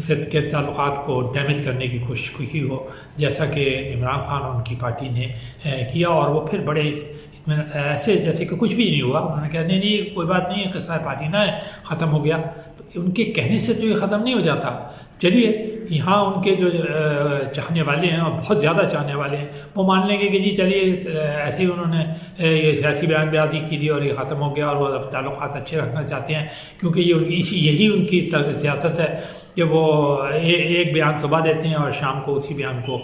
سے کے تعلقات کو ڈیمیج کرنے کی کوشش کی ہو، جیسا کہ عمران خان اور ان کی پارٹی نے کیا، اور وہ پھر بڑے ایسے جیسے کہ کچھ بھی نہیں ہوا، انہوں نے کہا نہیں کوئی بات نہیں ہے، قصہ پارٹینہ ہے، ختم ہو گیا. تو ان کے کہنے سے تو یہ ختم نہیں ہو جاتا. چلیے یہاں ان کے جو چاہنے والے ہیں اور بہت زیادہ چاہنے والے ہیں وہ مان لیں گے کہ جی چلیے ایسے ہی انہوں نے یہ سیاسی بیان بازی کی تھی اور یہ ختم ہو گیا، اور وہ تعلقات اچھے رکھنا چاہتے ہیں، کیونکہ یہی ان کی طرز سیاست ہے کہ وہ ایک بیان صبح دیتے ہیں اور شام کو اسی بیان کو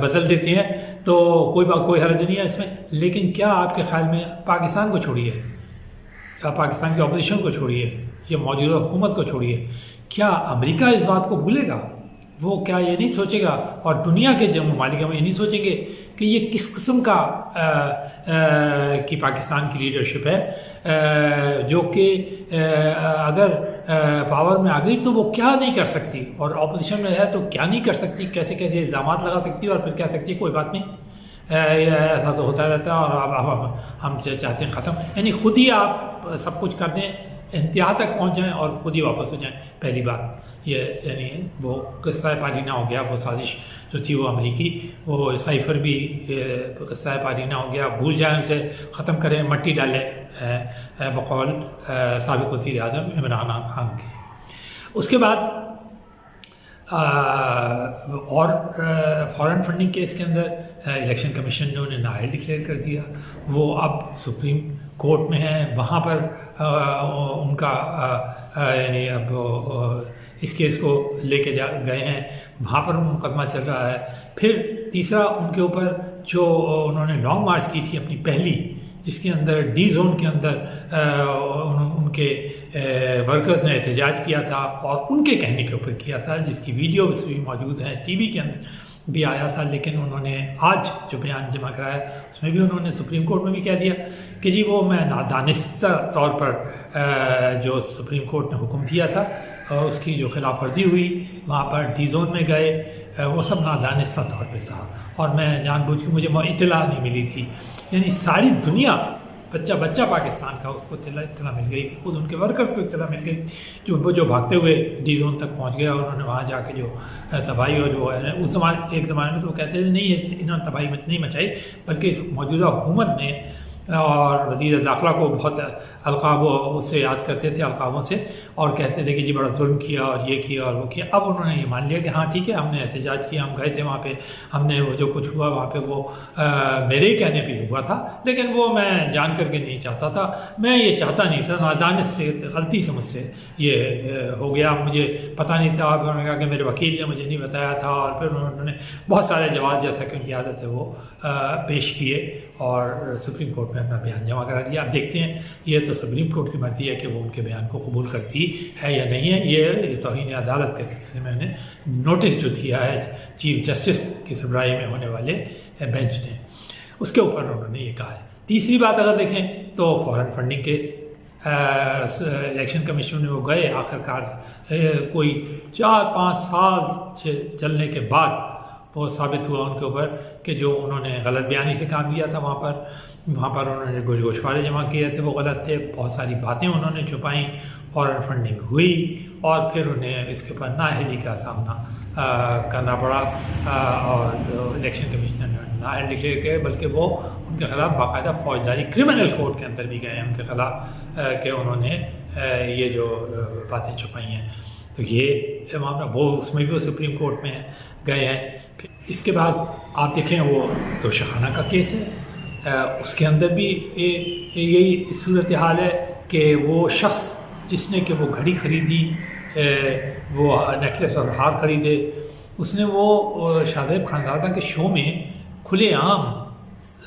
بدل دیتے ہیں. تو کوئی حرج نہیں ہے اس میں. لیکن کیا آپ کے خیال میں پاکستان کو چھوڑیے، پاکستان کی اپوزیشن کو چھوڑیے، یہ موجودہ حکومت کو چھوڑیے، کیا امریکہ اس بات کو بھولے گا؟ وہ کیا یہ نہیں سوچے گا، اور دنیا کے جو ممالک ہیں وہ یہ نہیں سوچیں گے کہ یہ کس قسم کا کی پاکستان کی لیڈرشپ ہے جو کہ اگر پاور میں آ گئی تو وہ کیا نہیں کر سکتی، اور اپوزیشن میں ہے تو کیا نہیں کر سکتی، کیسے کیسے الزامات لگا سکتی ہے، اور پھر کہہ سکتی ہے کوئی بات نہیں، ایسا تو ہوتا رہتا ہے اور اب ہم سے چاہتے ہیں ختم. یعنی خود ہی آپ سب کچھ کر دیں، انتہا تک پہنچ جائیں اور خود ہی واپس ہو جائیں. پہلی بات یہ یعنی وہ قصہ پارینہ ہو گیا، وہ سازش جو تھی وہ امریکی، وہ سائفر بھی قصہ پارینہ ہو گیا، بھول جائیں، اسے ختم کریں، مٹی ڈالیں بقول سابق وزیر اعظم عمران خان کی. اس کے بعد اور فارن فنڈنگ کیس کے اندر الیکشن کمیشن نے انہیں نااہل ڈکلیئر کر دیا. وہ اب سپریم کورٹ میں ہیں، وہاں پر ان کا یعنی اب اس کیس کو لے کے گئے ہیں، وہاں پر مقدمہ چل رہا ہے. پھر تیسرا ان کے اوپر جو انہوں نے لانگ مارچ کی تھی اپنی پہلی، جس کے اندر ڈی زون کے اندر ان کے ورکرز نے احتجاج کیا تھا اور ان کے کہنے کے اوپر کیا تھا، جس کی ویڈیوز بھی موجود ہیں، ٹی وی کے اندر بھی آیا تھا. لیکن انہوں نے آج جو بیان جمع کرایا اس میں بھی انہوں نے سپریم کورٹ میں بھی کہہ دیا کہ جی وہ میں نادانستہ طور پر جو سپریم کورٹ نے حکم دیا تھا اس کی جو خلاف ورزی ہوئی، وہاں پر ڈی زون میں گئے، وہ سب نادانستہ طور پہ تھا، اور میں جان بوجھ کے مجھے اطلاع نہیں ملی تھی. یعنی ساری دنیا بچہ پاکستان کا اس کو اطلاع مل گئی تھی، خود ان کے ورکرز کو اطلاع مل گئی جو بھاگتے ہوئے ڈی زون تک پہنچ گیا، اور انہوں نے وہاں جا کے جو تباہی اور جو ہے اس ایک زمانے میں تو وہ کہتے تھے نہیں انہوں نے تباہی نہیں مچائی، بلکہ اس موجودہ حکومت نے اور وزیر داخلہ کو بہت القاب اس سے یاد کرتے تھے، القابوں سے، اور کہتے تھے کہ جی بڑا ظلم کیا اور یہ کیا اور وہ کیا. اب انہوں نے یہ مان لیا کہ ہاں ٹھیک ہے، ہم نے احتجاج کیا، ہم گئے تھے وہاں پہ، ہم نے وہ جو کچھ ہوا وہاں پہ وہ میرے ہی کہنے پہ ہوا تھا، لیکن وہ میں جان کر کے نہیں چاہتا تھا، میں یہ چاہتا نہیں تھا، نادانست سے غلطی سے مجھ سے یہ ہو گیا، مجھے پتہ نہیں تھا. انہوں نے کہا کہ میرے وکیل نے مجھے نہیں بتایا تھا، اور پھر انہوں نے بہت سارے جواز جیسا کہ ان کی عادت ہے وہ پیش کیے اور سپریم کورٹ میں اپنا بیان جمع کرا دیا. اب دیکھتے ہیں، یہ تو سپریم کورٹ کی مرضی ہے کہ وہ ان کے بیان کو قبول کرتی ہے یا نہیں ہے. یہ توہین عدالت کے سلسلے میں نے نوٹس جو دیا ہے چیف جسٹس کی سربراہی میں ہونے والے بینچ نے، اس کے اوپر انہوں نے یہ کہا ہے. تیسری بات اگر دیکھیں تو foreign funding case, election commission میں وہ گئے، آخرکار کوئی 4-5 سال چلنے کے بعد وہ ثابت ہوا ان کے اوپر کہ جو انہوں نے غلط بیانی سے کام کیا تھا، وہاں پر انہوں نے گوشوارے جمع کیے تھے وہ غلط تھے، بہت ساری باتیں انہوں نے چھپائیں، فارن فنڈنگ ہوئی، اور پھر انہیں اس کے اوپر نااہلی کا سامنا کرنا پڑا، اور الیکشن کمیشنر نے نااہل ڈکلیئر کیا، بلکہ وہ ان کے خلاف باقاعدہ فوجداری کرمنل کورٹ کے اندر بھی گئے ہیں ان کے خلاف کہ انہوں نے یہ جو باتیں چھپائی ہیں. تو یہ معاملہ وہ اس میں بھی وہ سپریم کورٹ میں گئے ہیں. پھر اس کے بعد آپ دیکھیں وہ توشخانہ کا کیس ہے، اس کے اندر بھی یہی صورتحال ہے کہ وہ شخص جس نے کہ وہ گھڑی خریدی، وہ نیکلس اور ہار خریدے، اس نے وہ شادیب خانزادہ کے شو میں کھلے عام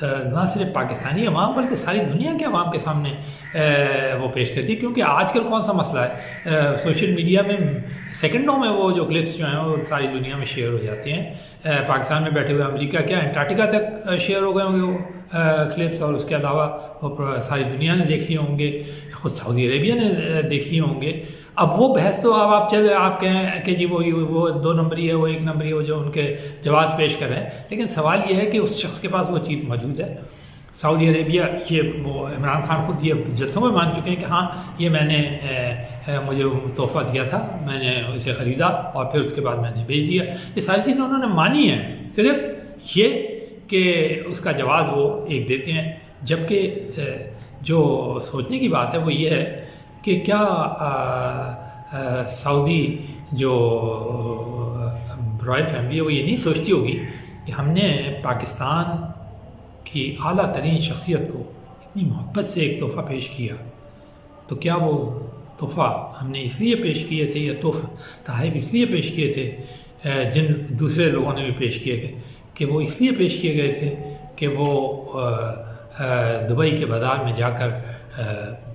نہ صرف پاکستانی عوام بلکہ ساری دنیا کے عوام کے سامنے وہ پیش کرتی ہے. کیونکہ آج کل کون سا مسئلہ ہے، سوشل میڈیا میں سیکنڈوں میں وہ جو کلپس جو ہیں وہ ساری دنیا میں شیئر ہو جاتے ہیں. پاکستان میں بیٹھے ہوئے امریکہ کیا انٹارکٹیکا تک شیئر ہو گئے ہوں گے وہ کلپس، اور اس کے علاوہ وہ ساری دنیا نے دیکھ لیے ہوں گے، خود سعودی عربیہ نے دیکھ لیے ہوں گے. اب وہ بحث تو اب آپ کہیں کہ جی وہ 2 نمبری ہے، وہ 1 نمبری ہے، وہ جو ان کے جواز پیش کر رہے ہیں. لیکن سوال یہ ہے کہ اس شخص کے پاس وہ چیز موجود ہے. سعودی عربیہ یہ وہ عمران خان خود یہ جلسوں میں مان چکے ہیں کہ ہاں یہ میں نے مجھے تحفہ دیا تھا، میں نے اسے خریدا اور پھر اس کے بعد میں نے بیچ دیا. یہ ساری چیزیں انہوں نے مانی ہیں، صرف یہ کہ اس کا جواز وہ ایک دیتے ہیں. جبکہ جو سوچنے کی بات ہے وہ یہ ہے کہ کیا سعودی جو رائل فیملی ہے وہ یہ نہیں سوچتی ہوگی کہ ہم نے پاکستان کی اعلیٰ ترین شخصیت کو اتنی محبت سے ایک تحفہ پیش کیا، تو کیا وہ تحفہ ہم نے اس لیے پیش کیے تھے یا تحائف اس لیے پیش کیے تھے جن دوسرے لوگوں نے بھی پیش کیے گئے کہ وہ اس لیے پیش کیے گئے تھے کہ وہ دبئی کے بازار میں جا کر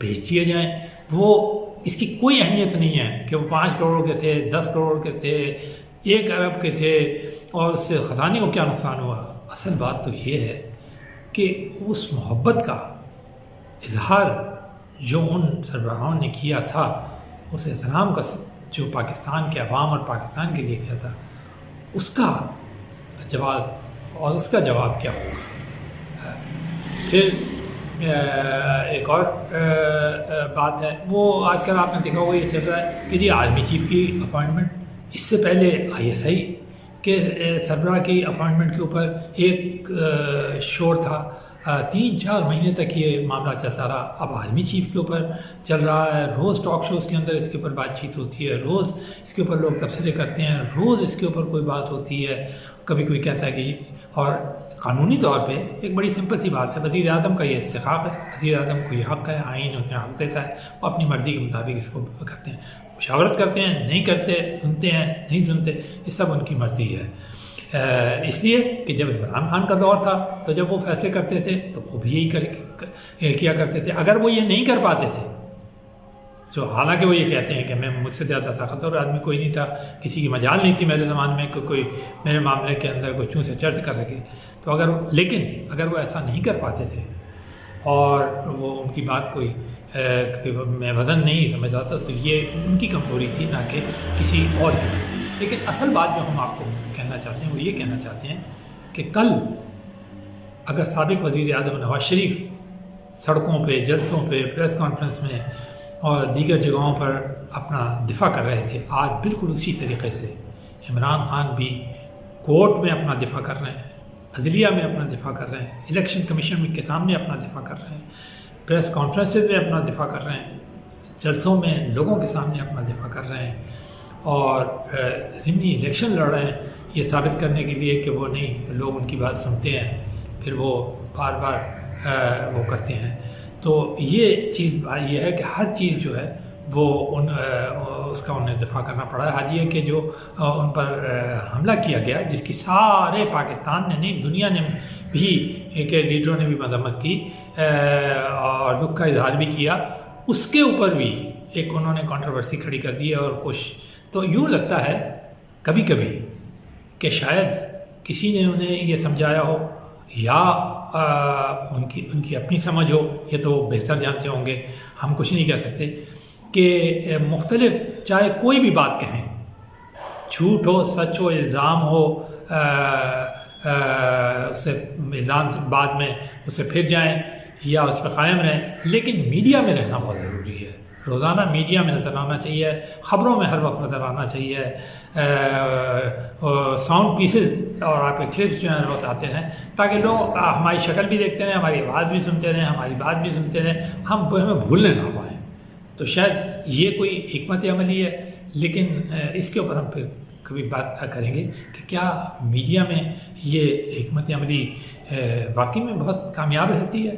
بیچ دیے جائیں؟ وہ اس کی کوئی اہمیت نہیں ہے کہ وہ 5 کروڑ کے تھے، 10 کروڑ کے تھے، 1 ارب کے تھے اور اس سے خزانے کو کیا نقصان ہوا. اصل بات تو یہ ہے کہ اس محبت کا اظہار جو ان سربراہوں نے کیا تھا، اس احترام کا جو پاکستان کے عوام اور پاکستان کے لیے کیا تھا، اس کا جواب اور اس کا جواب کیا ہوگا. پھر ایک اور بات ہے، وہ آج کل آپ نے دیکھا ہوگا یہ چل رہا ہے کہ جی آرمی چیف کی اپوائنٹمنٹ. اس سے پہلے ISI کے سربراہ کی اپوائنٹمنٹ کے اوپر ایک شور تھا، 3-4 مہینے تک یہ معاملہ چلتا رہا. اب آرمی چیف کے اوپر چل رہا ہے، روز ٹاک شوز کے اندر اس کے اوپر بات چیت ہوتی ہے، روز اس کے اوپر لوگ تبصرے کرتے ہیں، روز اس کے اوپر کوئی بات ہوتی ہے. کبھی کوئی کہتا ہے کہ اور قانونی طور پہ ایک بڑی سمپل سی بات ہے، وزیر اعظم کا یہ استحقاق ہے، وزیر اعظم کو یہ حق ہے، آئین اسے حق دیتا ہے، وہ اپنی مرضی کے مطابق اس کو کرتے ہیں، مشاورت کرتے ہیں، نہیں کرتے، سنتے ہیں، نہیں سنتے، یہ سب ان کی مرضی ہے. اس لیے کہ جب عمران خان کا دور تھا تو جب وہ فیصلے کرتے تھے تو وہ بھی یہی کیا کرتے تھے. اگر وہ یہ نہیں کر پاتے تھے، جو حالانکہ وہ یہ کہتے ہیں کہ میں مجھ سے زیادہ طاقتور آدمی کوئی نہیں تھا، کسی کی مجال نہیں تھی میرے زمانے میں کہ کوئی میرے معاملے کے اندر کوئی چوں سے چرچ کر سکے، تو لیکن اگر وہ ایسا نہیں کر پاتے تھے اور وہ ان کی بات کوئی میں وزن نہیں سمجھتا تھا، تو یہ ان کی کمزوری تھی نہ کہ کسی اور کی. لیکن اصل بات جو ہم آپ کو کہنا چاہتے ہیں وہ یہ کہنا چاہتے ہیں کہ کل اگر سابق وزیر اعظم نواز شریف سڑکوں پہ، جلسوں پہ، پریس کانفرنس میں اور دیگر جگہوں پر اپنا دفاع کر رہے تھے، آج بالکل اسی طریقے سے عمران خان بھی کورٹ میں اپنا دفاع کر رہے ہیں، عدلیہ میں اپنا دفاع کر رہے ہیں، الیکشن کمیشن کے سامنے اپنا دفاع کر رہے ہیں، پریس کانفرنسز میں اپنا دفاع کر رہے ہیں، جلسوں میں لوگوں کے سامنے اپنا دفاع کر رہے ہیں اور ضمنی الیکشن لڑ رہے ہیں یہ ثابت کرنے کے لیے کہ وہ نہیں، لوگ ان کی بات سنتے ہیں، پھر وہ بار بار وہ کرتے ہیں. تو یہ چیز یہ ہے کہ ہر چیز جو ہے وہ اس کا انہیں دفاع کرنا پڑا ہے. حال یہ کہ جو ان پر حملہ کیا گیا، جس کی سارے پاکستان نے نہیں دنیا نے بھی کہ لیڈروں نے بھی مذمت کی اور دکھ کا اظہار بھی کیا، اس کے اوپر بھی ایک انہوں نے کنٹروورسی کھڑی کر دی ہے. اور کچھ تو یوں لگتا ہے کبھی کبھی کہ شاید کسی نے انہیں یہ سمجھایا ہو یا ان کی اپنی سمجھ ہو، یہ تو بہتر جانتے ہوں گے، ہم کچھ نہیں کہہ سکتے، کہ مختلف چاہے کوئی بھی بات کہیں، جھوٹ ہو، سچ ہو، الزام ہو، اسے الزام بعد میں اسے پھر جائیں یا اس پہ قائم رہیں، لیکن میڈیا میں رہنا بہت ضروری ہے. روزانہ میڈیا میں نظر آنا چاہیے، خبروں میں ہر وقت نظر آنا چاہیے، ساؤنڈ پیسز اور آپ کے کلپس جو ہیں ہر وقت آتے رہیں تاکہ لوگ ہماری شکل بھی دیکھتے رہیں، ہماری آواز بھی سنتے رہیں، ہماری بات بھی سنتے رہیں، ہمیں بھولنے نہ پائیں. تو شاید یہ کوئی حکمت عملی ہے، لیکن اس کے اوپر ہم پھر کبھی بات کریں گے کہ کیا میڈیا میں یہ حکمت عملی واقعی میں بہت کامیاب رہتی ہے.